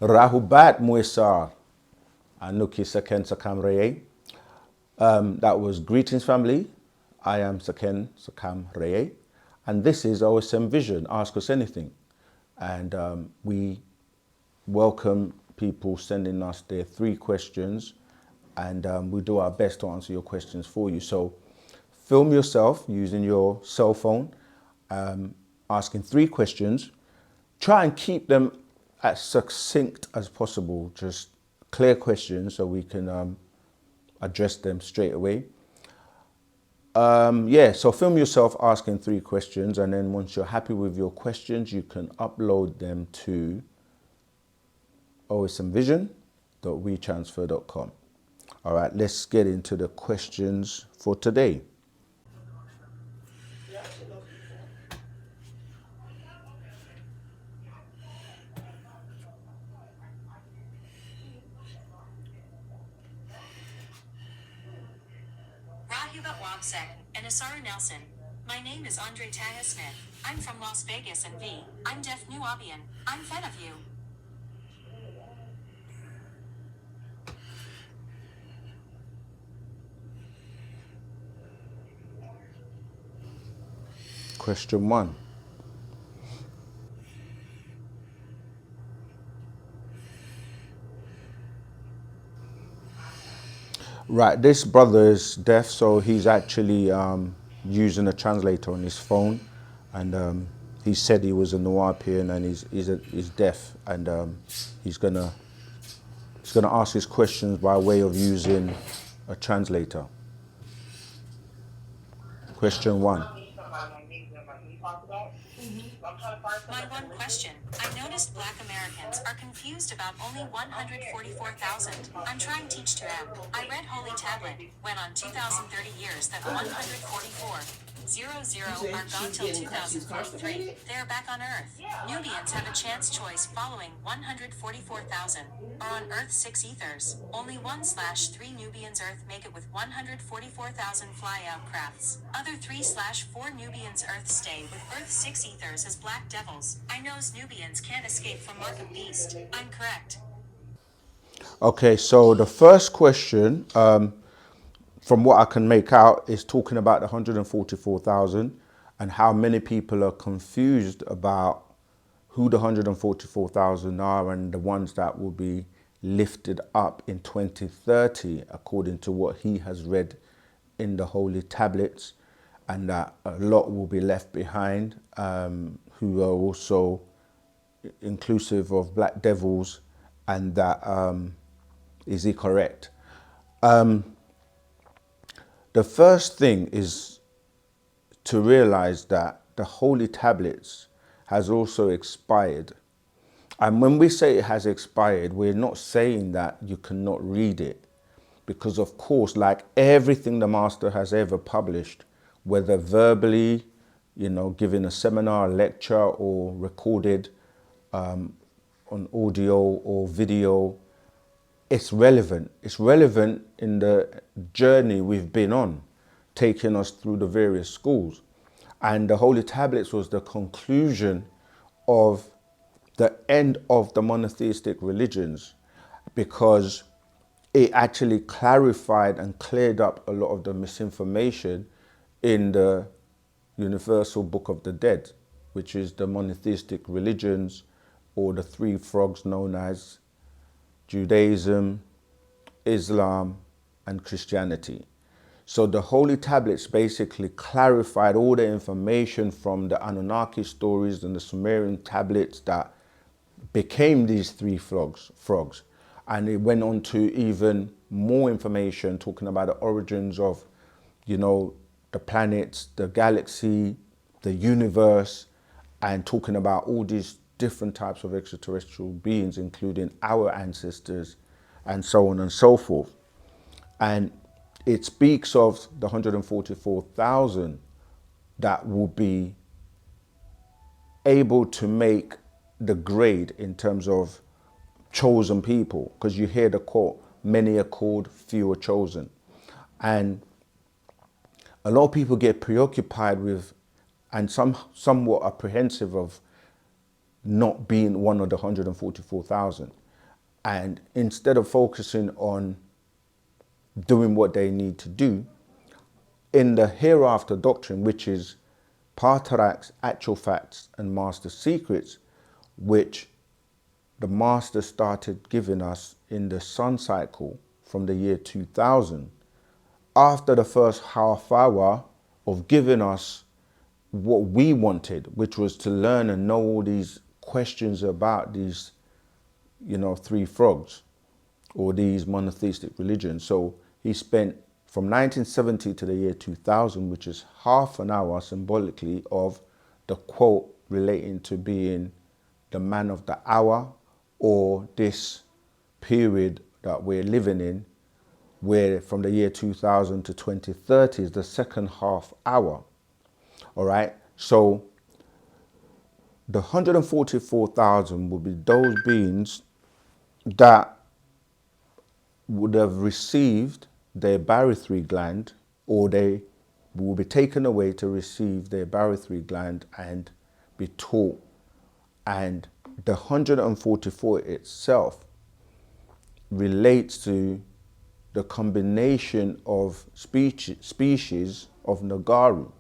Rahubat Muisar Anuki Saken Sakam Reye. That was Greetings Family. I am Saken Sakam Reye. And this is OSM Vision, Ask Us Anything. And we welcome people sending us their 3 questions, and we do our best to answer your questions for you. So film yourself using your cell phone, asking 3 questions. Try and keep them as succinct as possible, just clear questions so we can address them straight away. So film yourself asking 3 questions, and then once you're happy with your questions, you can upload them to osmvision.wetransfer.com. All right, let's get into the questions for today. And Asara Nelson. My name is Andre Taha Smith. I'm from Las Vegas and I'm deaf Nubian. I'm fan of you. Question 1. Right, this brother is deaf, so he's actually using a translator on his phone, and he said he was a Nubian and he's deaf, and he's gonna ask his questions by way of using a translator. Question 1. My one question. I noticed Black Americans are confused about only 144,000. I'm trying to teach to them. I read Holy Tablet, went on 2,030 years that 144,000 are gone till 2043. They're back on Earth. Nubians have a chance choice following 144,000 are on Earth 6 ethers. Only 1/3 Nubians Earth make it with 144,000 fly out crafts. Other 3/4 Nubians Earth stay with Earth 6 ethers as black devils. I knows Nubians can't escape from Mark of Beast. I'm correct. Okay, so the first question, from what I can make out, is talking about the 144,000 and how many people are confused about who the 144,000 are and the ones that will be lifted up in 2030, according to what he has read in the Holy Tablets, and that a lot will be left behind, who are also inclusive of black devils, and that is he correct? The first thing is to realize that the Holy Tablets has also expired. And when we say it has expired, we're not saying that you cannot read it. Because of course, like everything the Master has ever published, whether verbally, giving a seminar, a lecture, or recorded on audio or video, it's relevant. It's relevant in the journey we've been on, taking us through the various schools. And the Holy Tablets was the conclusion of the end of the monotheistic religions, because it actually clarified and cleared up a lot of the misinformation in the Universal Book of the Dead, which is the monotheistic religions, or the 3 frogs known as Judaism, Islam, and Christianity. So the Holy Tablets basically clarified all the information from the Anunnaki stories and the Sumerian tablets that became these 3 frogs. And it went on to even more information, talking about the origins of, the planets, the galaxy, the universe, and talking about all these different types of extraterrestrial beings, including our ancestors, and so on and so forth. And it speaks of the 144,000 that will be able to make the grade in terms of chosen people, because you hear the quote, many are called, few are chosen. And a lot of people get preoccupied with, and somewhat apprehensive of, not being one of the 144,000. And instead of focusing on doing what they need to do, in the hereafter doctrine, which is Pataraks, actual facts, and master secrets, which the master started giving us in the sun cycle from the year 2000, after the first half hour of giving us what we wanted, which was to learn and know all these questions about these, three frogs or these monotheistic religions. So he spent from 1970 to the year 2000, which is half an hour symbolically of the quote relating to being the man of the hour, or this period that we're living in, where from the year 2000 to 2030 is the second half hour. All right. So the 144,000 will be those beings that would have received their barythry gland, or they will be taken away to receive their barythry gland and be taught. And the 144 itself relates to the combination of species of Nagaru,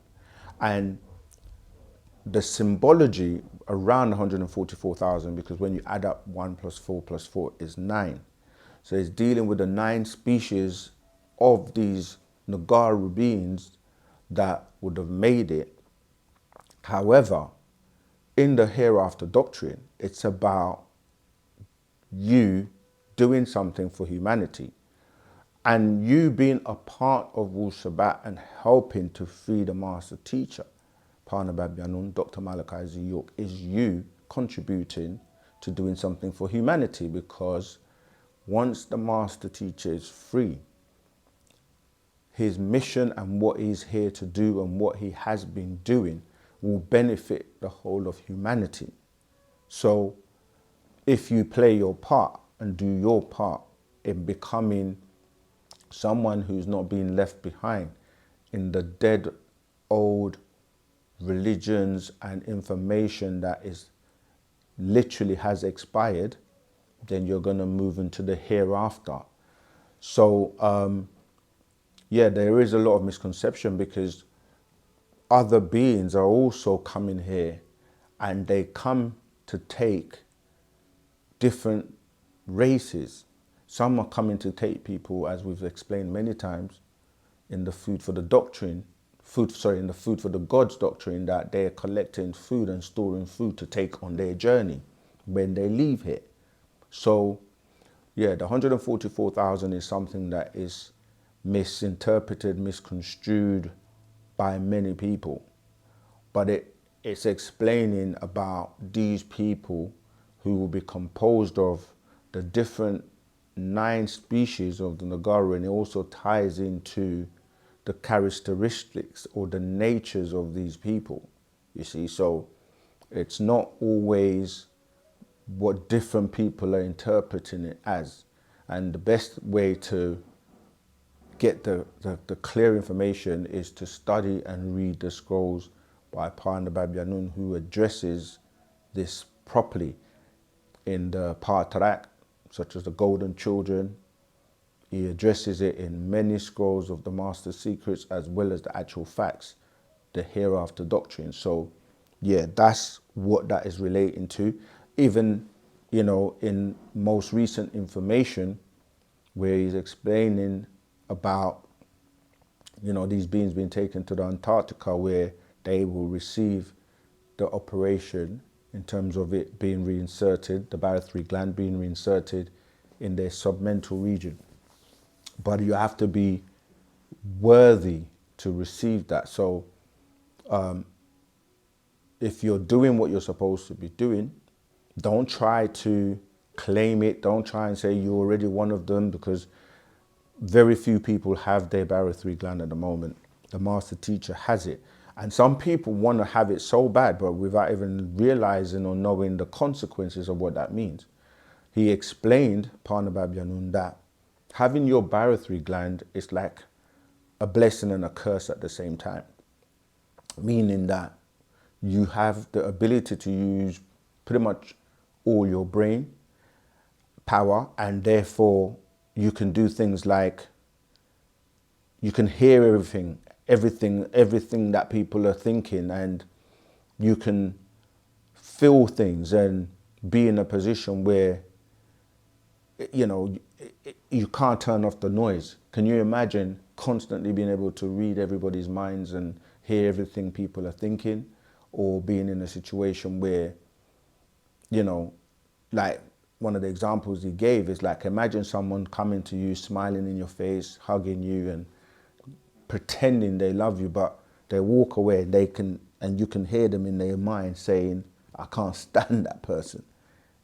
and the symbology around 144,000, because when you add up 1 plus 4 plus 4 is 9. So it's dealing with the 9 species of these Nagaru beings that would have made it. However, in the hereafter doctrine, it's about you doing something for humanity, and you being a part of Wu-Sabat and helping to free the master teacher, Parnabab Yanun, Dr. Malachi Z. York, is you contributing to doing something for humanity, because once the master teacher is free, his mission and what he's here to do and what he has been doing will benefit the whole of humanity. So if you play your part and do your part in becoming someone who's not being left behind in the dead old religions and information that is literally has expired, then you're going to move into the hereafter. So yeah, there is a lot of misconception, because other beings are also coming here, and they come to take different races. Some are coming to take people, as we've explained many times, in the food for the doctrine, in the food for the gods doctrine, that they are collecting food and storing food to take on their journey when they leave here. So yeah, the 144,000 is something that is misinterpreted, misconstrued by many people. But it's explaining about these people who will be composed of the different 9 species of the Nagaru, and it also ties into the characteristics or the natures of these people, you see. So it's not always what different people are interpreting it as. And the best way to get the clear information is to study and read the scrolls by Parnabab Yanun, who addresses this properly in the Patarak, such as the Golden Children. He addresses it in many scrolls of the Master Secrets, as well as the actual facts, the hereafter doctrine. So yeah, that's what that is relating to. Even, in most recent information, where he's explaining about, these beings being taken to the Antarctica, where they will receive the operation in terms of it being reinserted, the barythry gland being reinserted in their submental region. But you have to be worthy to receive that. So if you're doing what you're supposed to be doing, don't try to claim it. Don't try and say you're already one of them, because very few people have their barythry gland at the moment. The master teacher has it. And some people want to have it so bad, but without even realizing or knowing the consequences of what that means. He explained, Parnabab Yanun, that having your barythry gland is like a blessing and a curse at the same time. Meaning that you have the ability to use pretty much all your brain, power, and therefore you can do things like you can hear everything that people are thinking, and you can feel things and be in a position where, you know, you can't turn off the noise. Can you imagine constantly being able to read everybody's minds and hear everything people are thinking, or being in a situation where, you know, like one of the examples he gave is like, imagine someone coming to you, smiling in your face, hugging you and pretending they love you, but they walk away and you can hear them in their mind saying, I can't stand that person.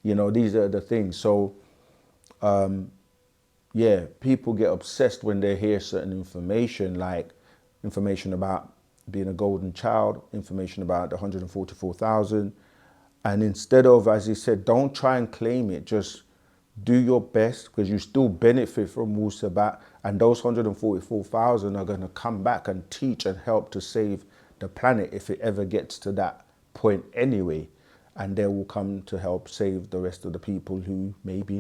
You know, these are the things. So, yeah, people get obsessed when they hear certain information, like information about being a golden child, information about the 144,000. And instead of, as he said, don't try and claim it, just do your best, because you still benefit from Wu-Sabat, and those 144,000 are going to come back and teach and help to save the planet if it ever gets to that point anyway. And they will come to help save the rest of the people who maybe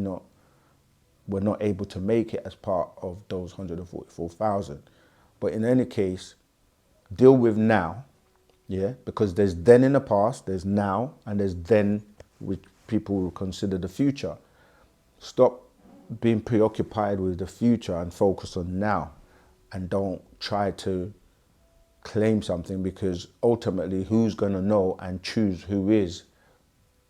were not able to make it as part of those 144,000. But in any case, deal with now, yeah, because there's then in the past, there's now, and there's then, which people will consider the future. Stop being preoccupied with the future and focus on now, and don't try to claim something, because ultimately who's going to know and choose who is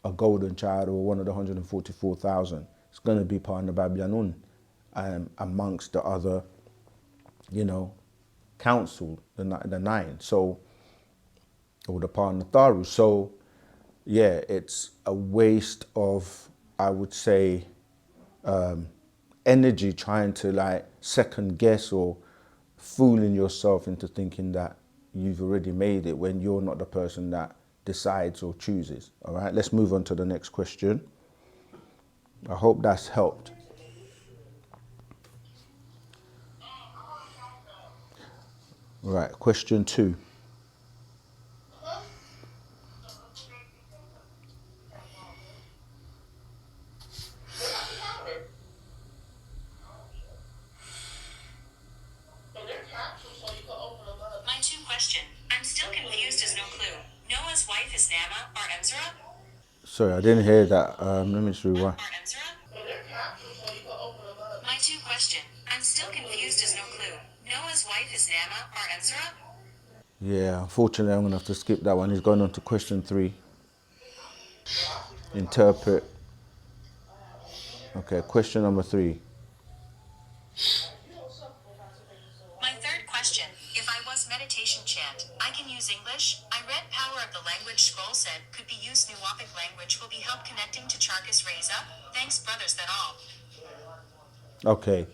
a golden child or one of the 144,000? It's going to be Partner Babyanun, amongst the other, you know, council, the nine, so, or the Partner Tharu. So, yeah, it's a waste of, I would say, energy trying to like second guess or fooling yourself into thinking that you've already made it when you're not the person that decides or chooses. All right, let's move on to the next question. I hope that's helped. Right, question 2. My 2 question. I'm still confused as no clue. Noah's wife is Nama or Emzra? Sorry, I didn't hear that. Let me just rewind. Or Emzra? My 2 question. I'm still confused as no clue. Noah's wife is Nama or Emzra? Yeah, unfortunately, I'm going to have to skip that one. He's going on to question 3. Interpret. Okay, question number 3. My 3rd question. If I was meditation chant, I can use English? I read Power of the Language scroll said could be used Nuwapic language will be help connecting to Charkis Reza. Thanks brothers that all. Okay,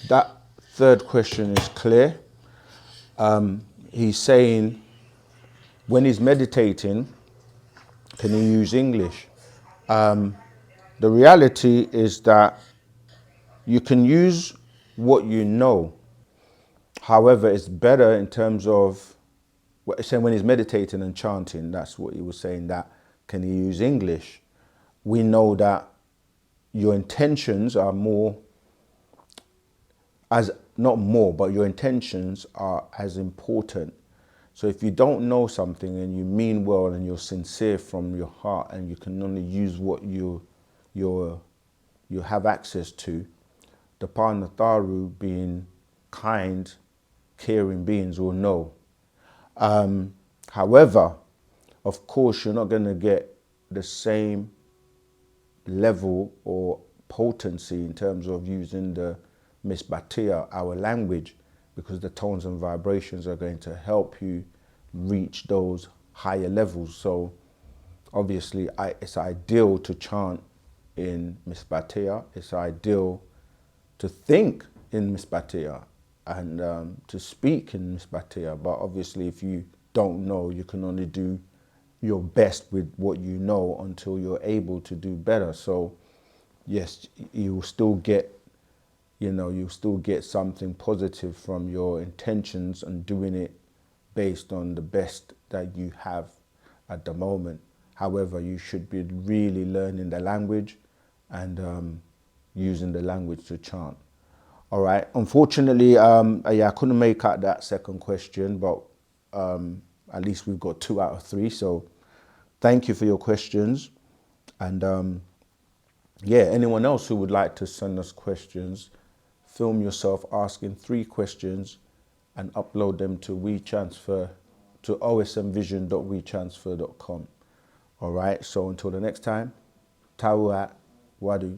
that 3rd question is clear. He's saying when he's meditating, can he use English? The reality is that you can use what you know. However, it's better in terms of, saying when he's meditating and chanting, that's what he was saying, that can he use English? We know that your intentions are more, as not more, but your intentions are as important. So if you don't know something and you mean well and you're sincere from your heart, and you can only use what you have access to, the Parnatharu, being kind, caring beings, will know. However, of course, you're not going to get the same level or potency in terms of using the Misbatia, our language, because the tones and vibrations are going to help you reach those higher levels. So obviously it's ideal to chant in Misbatia. It's ideal to think in Misbatia and to speak in Misbatia. But obviously if you don't know, you can only do your best with what you know until you're able to do better. So yes, you will still get, you'll still get something positive from your intentions and doing it based on the best that you have at the moment. However, you should be really learning the language and using the language to chant. All right. Unfortunately, yeah, I couldn't make out that second question, but at least we've got 2 out of 3. So thank you for your questions. And yeah, anyone else who would like to send us questions, film yourself asking 3 questions and upload them to WeTransfer, to osmvision.wetransfer.com. All right. So until the next time, Tawat Wadu.